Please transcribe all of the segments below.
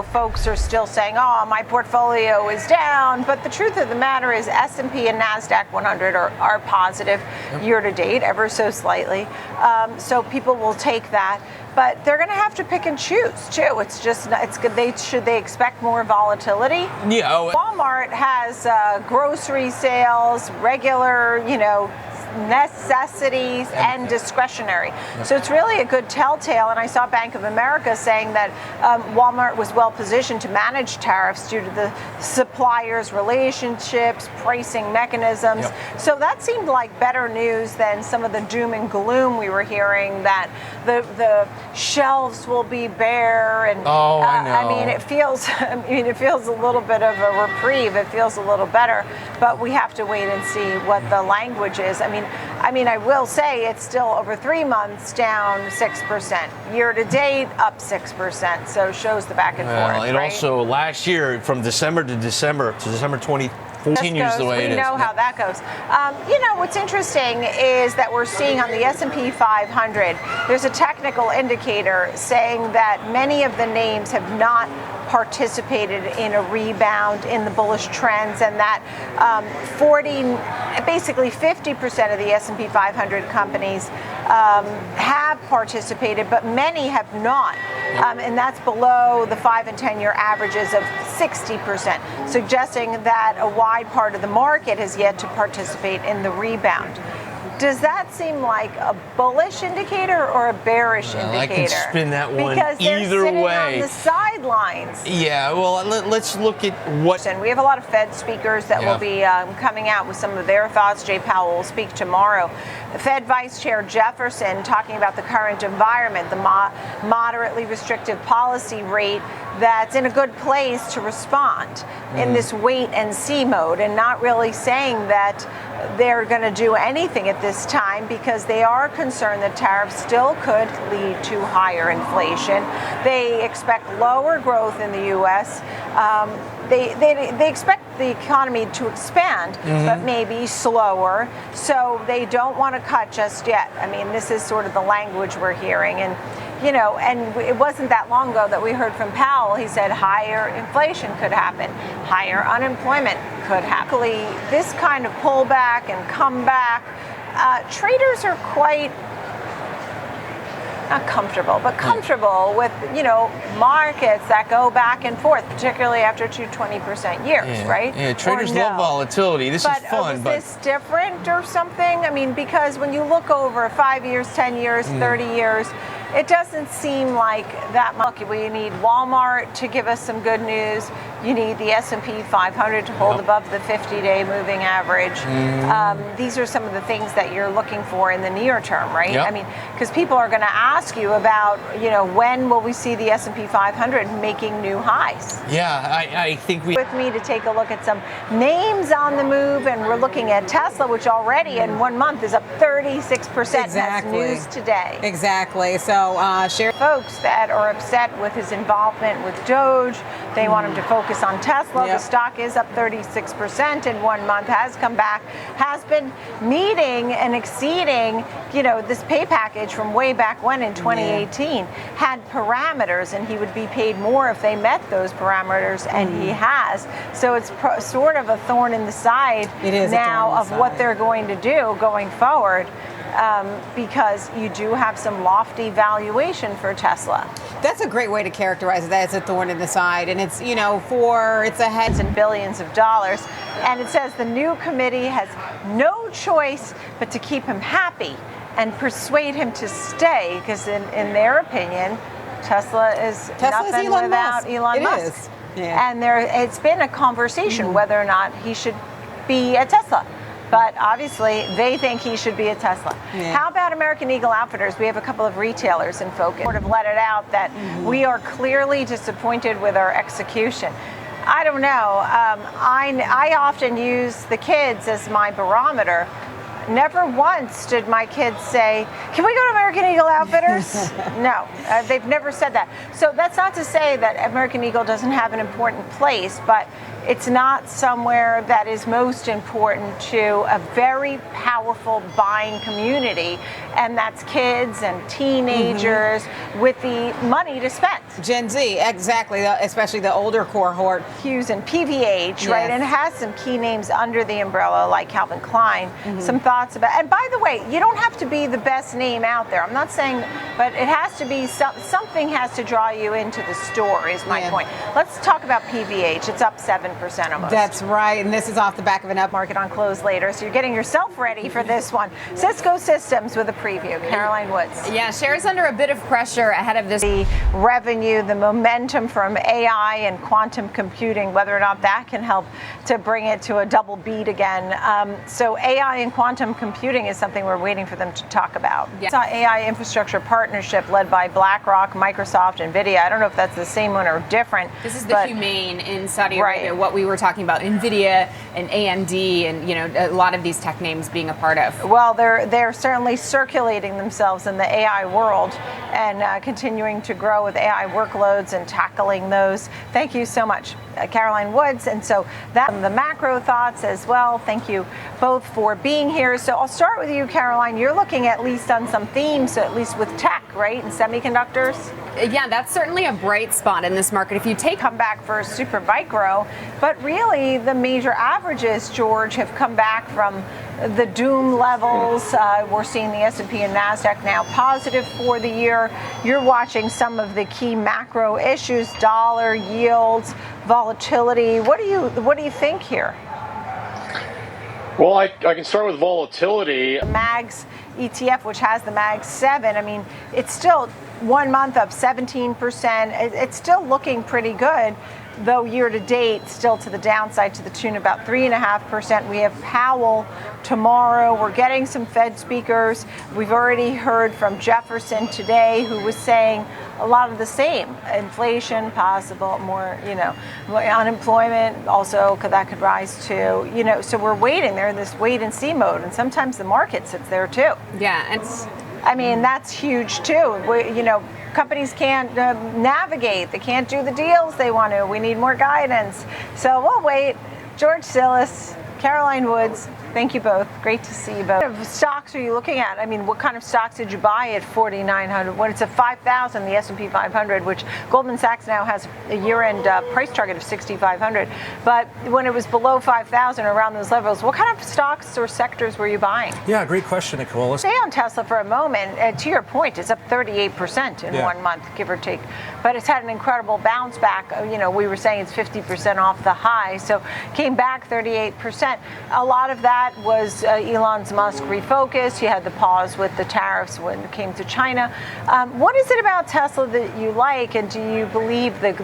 Folks are still saying, oh, my portfolio is down, but the truth of the matter is S&P and NASDAQ 100 are positive year to date, ever so slightly. So people will take that, but they're going to have to pick and choose too. It's just, it's good. Should they expect more volatility? Yeah. Walmart has grocery sales, regular, necessities and discretionary. So it's really a good telltale. And I saw Bank of America saying that Walmart was well positioned to manage tariffs due to the suppliers' relationships, pricing mechanisms. So that seemed like better news than some of the doom and gloom we were hearing, that the shelves will be bare. And I know. I mean, it feels a little bit of a reprieve. It feels a little better, but we have to wait and see what the language is. I mean, I will say it's still over 3 months down 6%. Year to date, up 6%. So shows the back and forth. It also last year from December to December 20 continues the way it is. We know how that goes. What's interesting is that we're seeing on the S&P 500, there's a technical indicator saying that many of the names have not participated in a rebound in the bullish trends, and that basically 50% of the S&P 500 companies have participated, but many have not. And that's below the 5 and 10-year averages of 60%, suggesting that a wide part of the market has yet to participate in the rebound. Does that seem like a bullish indicator or a bearish indicator? I can spin that one because they're either sitting way. On the sidelines. Yeah, well, let's look at what. And we have a lot of Fed speakers that will be coming out with some of their thoughts. Jay Powell will speak tomorrow. Fed Vice Chair Jefferson talking about the current environment, the moderately restrictive policy rate that's in a good place to respond in this wait and see mode, and not really saying that they're going to do anything at this time because they are concerned that tariffs still could lead to higher inflation. They expect lower growth in the U.S. They expect the economy to expand, but maybe slower. So they don't want to cut just yet. I mean, this is sort of the language we're hearing. And and it wasn't that long ago that we heard from Powell. He said higher inflation could happen, higher unemployment could happen. This kind of pullback and comeback, traders are quite not comfortable, but comfortable with, markets that go back and forth, particularly after 20% years, right? Yeah, traders love volatility. This is fun. Is this different or something? I mean, because when you look over 5 years, 10 years, 30 years, it doesn't seem like that much. We need Walmart to give us some good news. You need the S&P 500 to hold above the 50-day moving average. These are some of the things that you're looking for in the near term, right? I mean, because people are going to ask you about, when will we see the S&P 500 making new highs? Yeah, I think with me to take a look at some names on the move, and we're looking at Tesla, which already in 1 month is up 36%. Exactly. That's news today. Exactly. So share folks that are upset with his involvement with Doge. They want him to focus on Tesla. The stock is up 36% in 1 month, has come back, has been meeting and exceeding, this pay package from way back when in 2018 had parameters, and he would be paid more if they met those parameters, and he has. So it's sort of a thorn in the side now of what they're going to do going forward. Because you do have some lofty valuation for Tesla. That's a great way to characterize it. That it's a thorn in the side, and it's it's a heads and billions of dollars. And it says the new committee has no choice but to keep him happy and persuade him to stay, because in their opinion, Tesla is nothing without Elon Musk. And it's been a conversation whether or not he should be at Tesla. But obviously, they think he should be a Tesla. How about American Eagle Outfitters? We have a couple of retailers in focus. Sort of let it out that we are clearly disappointed with our execution. I don't know. I often use the kids as my barometer. Never once did my kids say, "Can we go to American Eagle Outfitters?" No, they've never said that. So that's not to say that American Eagle doesn't have an important place, but it's not somewhere that is most important to a very powerful buying community, and that's kids and teenagers with the money to spend. Gen Z, exactly, especially the older cohort. Hughes and PVH, right? And it has some key names under the umbrella like Calvin Klein. Some thoughts about, and by the way, you don't have to be the best name out there. I'm not saying, but it has to be, something has to draw you into the store is my point. Let's talk about PVH. It's up 7% almost. That's right, and this is off the back of an up market on close later, so you're getting yourself ready for this one. Cisco Systems with a preview. Caroline Woods. Yeah, shares under a bit of pressure ahead of this. The revenue, the momentum from AI and quantum computing, whether or not that can help to bring it to a double beat again. So AI and quantum computing is something we're waiting for them to talk about. It's an AI infrastructure partnership led by BlackRock, Microsoft, NVIDIA. I don't know if that's the same one or different. This is the Humane in Saudi Arabia, what we were talking about, NVIDIA and AMD and, you know, a lot of these tech names being a part of. Well, they're certainly circulating themselves in the AI world and continuing to grow with AI workloads and tackling those. Thank you so much, Caroline Woods. And so that's the macro thoughts as well. Thank you both for being here. So I'll start with you, Caroline. You're looking at least on some themes, at least with tech, right, and semiconductors. Yeah, that's certainly a bright spot in this market. If you come back for super micro, but really the major averages, George, have come back from the doom levels. We're seeing the S&P and NASDAQ now positive for the year. You're watching some of the key macro issues, dollar yields, volatility. What do you think here? Well, I can start with volatility. The MAGS ETF, which has the MAGS 7, I mean, it's still 1 month up 17%. It's still looking pretty good, though year to date still to the downside to the tune of about 3.5%. We have Powell tomorrow. We're getting some Fed speakers. We've already heard from Jefferson today, who was saying a lot of the same. Inflation possible, more, unemployment also that could rise too. So we're waiting. They're in this wait and see mode, and sometimes the market sits there too. Yeah, and I mean, that's huge too. Companies can't navigate. They can't do the deals they want to. We need more guidance. So we'll wait. George Sillis, Caroline Woods, thank you both. Great to see you both. What kind of stocks are you looking at? I mean, what kind of stocks did you buy at 4,900? When it's at 5,000, the S&P 500, which Goldman Sachs now has a year-end price target of 6,500. But when it was below 5,000, around those levels, what kind of stocks or sectors were you buying? Yeah, great question, Nicole. Stay on Tesla for a moment. To your point, it's up 38% in 1 month, give or take. But it's had an incredible bounce back. We were saying it's 50% off the high, so came back 38%. A lot of that was Elon Musk refocused. You had the pause with the tariffs when it came to China. What is it about Tesla that you like, and do you believe the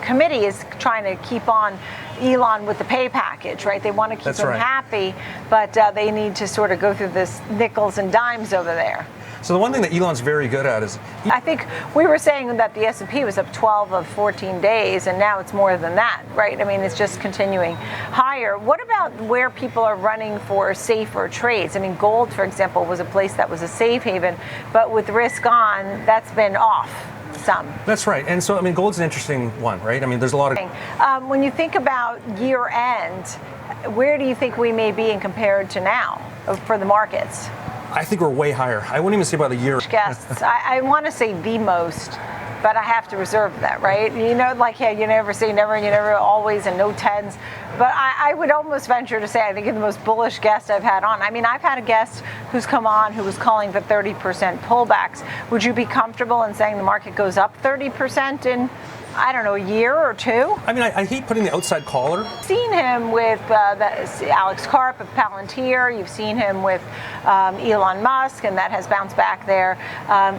committee is trying to keep on Elon with the pay package, right? They want to keep him happy, but they need to sort of go through this nickels and dimes over there. So the one thing that Elon's very good at is... I think we were saying that the S&P was up 12 of 14 days, and now it's more than that, right? I mean, it's just continuing higher. What about where people are running for safer trades? I mean, gold, for example, was a place that was a safe haven, but with risk on, that's been off some. That's right. And so, I mean, gold's an interesting one, right? I mean, there's a lot of... When you think about year end, where do you think we may be in compared to now for the markets? I think we're way higher. I wouldn't even say about a year. Guests. I want to say the most, but I have to reserve that, right? You never say never, and you never always, and no tens. But I would almost venture to say I think you're the most bullish guest I've had on. I mean, I've had a guest who's come on who was calling for 30% pullbacks. Would you be comfortable in saying the market goes up 30% in, I don't know, a year or two? I mean, I hate putting the outside caller. Seen him with Alex Karp of Palantir. You've seen him with Elon Musk, and that has bounced back there.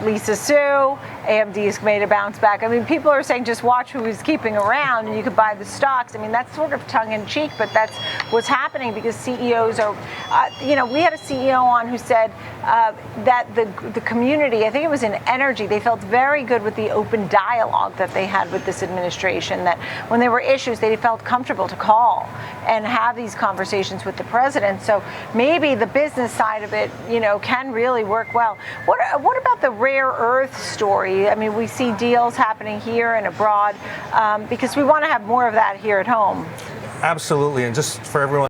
Lisa Su, AMD's made a bounce back. I mean, people are saying just watch who he's keeping around, and you could buy the stocks. I mean, that's sort of tongue-in-cheek, but that's what's happening because CEOs are, we had a CEO on who said that the community, I think it was in energy, they felt very good with the open dialogue that they had with this administration, that when there were issues, they felt comfortable to call and have these conversations with the president. So maybe the business side of it, can really work well. What about the rare earth story? I mean, we see deals happening here and abroad because we want to have more of that here at home. Absolutely. And just for everyone